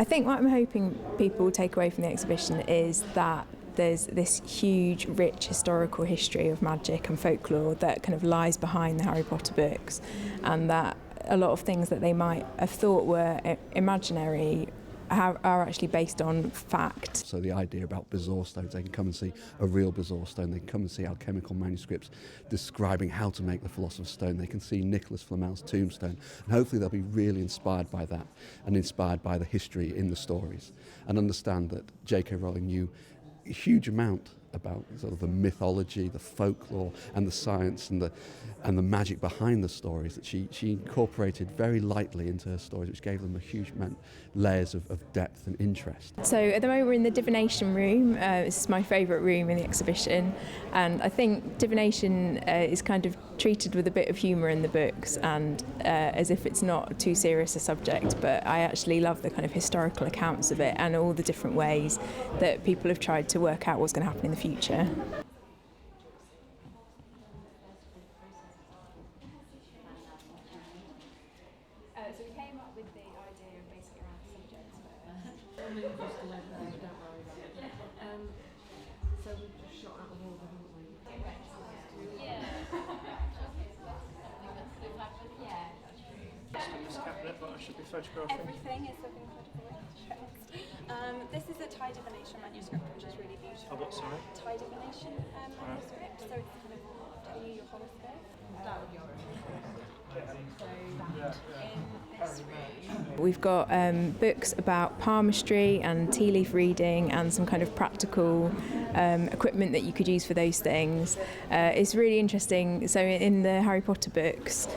I think what I'm hoping people take away from the exhibition is that there's this huge, rich historical history of magic and folklore that kind of lies behind the Harry Potter books, and that a lot of things that they might have thought were imaginary are actually based on fact. So the idea about Bezoar stones, they can come and see a real Bezoar stone, they can come and see alchemical manuscripts describing how to make the Philosopher's Stone, they can see Nicholas Flamel's tombstone, and hopefully they'll be really inspired by that and inspired by the history in the stories, and understand that J.K. Rowling knew a huge amount about sort of the mythology, the folklore, and the science and the magic behind the stories that she incorporated very lightly into her stories, which gave them a huge amount layers of depth and interest. So at the moment we're in the Divination room. This is my favourite room in the exhibition, and I think Divination is kind of treated with a bit of humour in the books and as if it's not too serious a subject, but I actually love the kind of historical accounts of it and all the different ways that people have tried to work out what's going to happen in the future. So we came up with the idea of basically around the subjects so we just shot out of order, haven't we? Yeah. This cabinet that I should be photographing. Everything is of incredible interest. This is a Thai divination manuscript, which is really beautiful. Oh, what, sorry? Thai divination manuscript, so it's kind of telling you your horoscope. That would be your We've got books about palmistry and tea leaf reading and some kind of practical equipment that you could use for those things. It's really interesting. So in the Harry Potter books,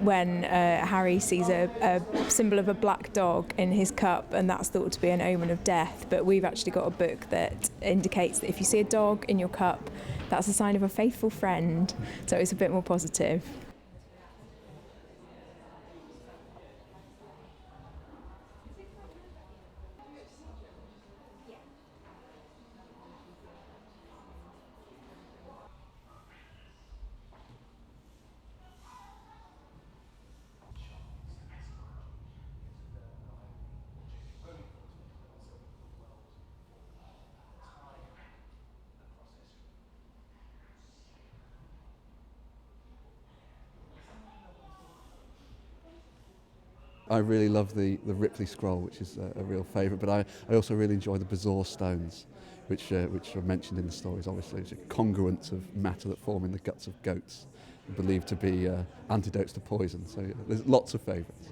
when Harry sees a symbol of a black dog in his cup, and that's thought to be an omen of death, but we've actually got a book that indicates that if you see a dog in your cup, that's a sign of a faithful friend, so it's a bit more positive. I really love the Ripley scroll, which is a real favourite, but I also really enjoy the Bezoar stones, which are mentioned in the stories. Obviously, it's a congruence of matter that form in the guts of goats, believed to be antidotes to poison. So there's lots of favourites.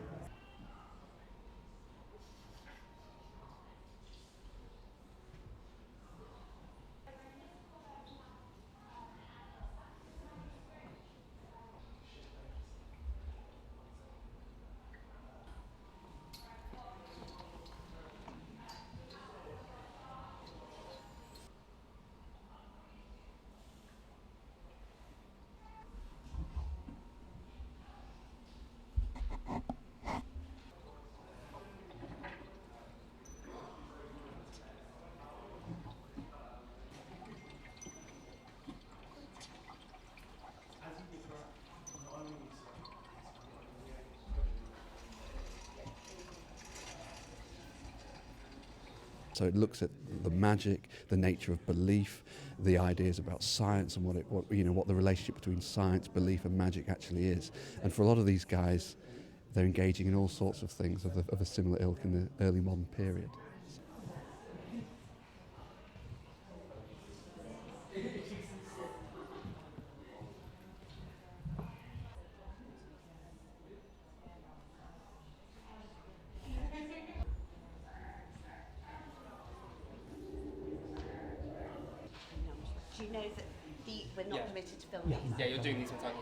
So it looks at the magic, the nature of belief, the ideas about science and what the relationship between science, belief and magic actually is. And for a lot of these guys, they're engaging in all sorts of things of a similar ilk in the early modern period. Do you know that we're not permitted to film these? Yeah, you're doing these in time.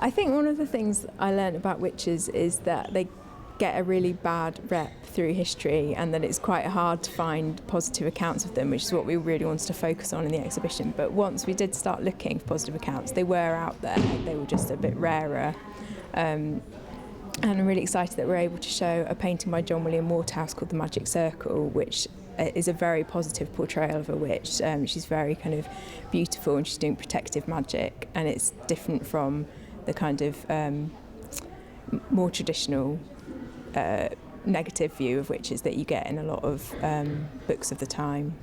I think one of the things I learned about witches is that they get a really bad rep through history, and that it's quite hard to find positive accounts of them, which is what we really wanted to focus on in the exhibition. But once we did start looking for positive accounts, they were out there, they were just a bit rarer. And I'm really excited that we're able to show a painting by John William Waterhouse called The Magic Circle, which is a very positive portrayal of a witch. She's very kind of beautiful, and she's doing protective magic, and it's different from the kind of more traditional negative view of witches that you get in a lot of books of the time.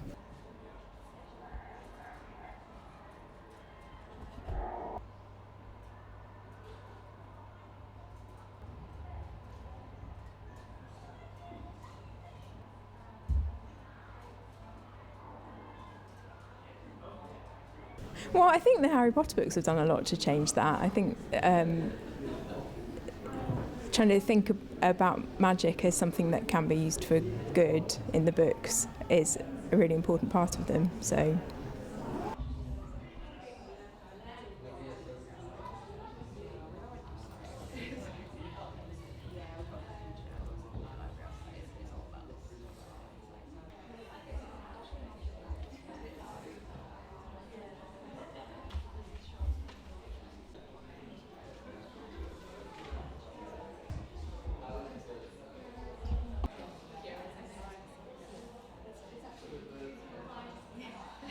Well, I think the Harry Potter books have done a lot to change that. I think trying to think about magic as something that can be used for good in the books is a really important part of them. So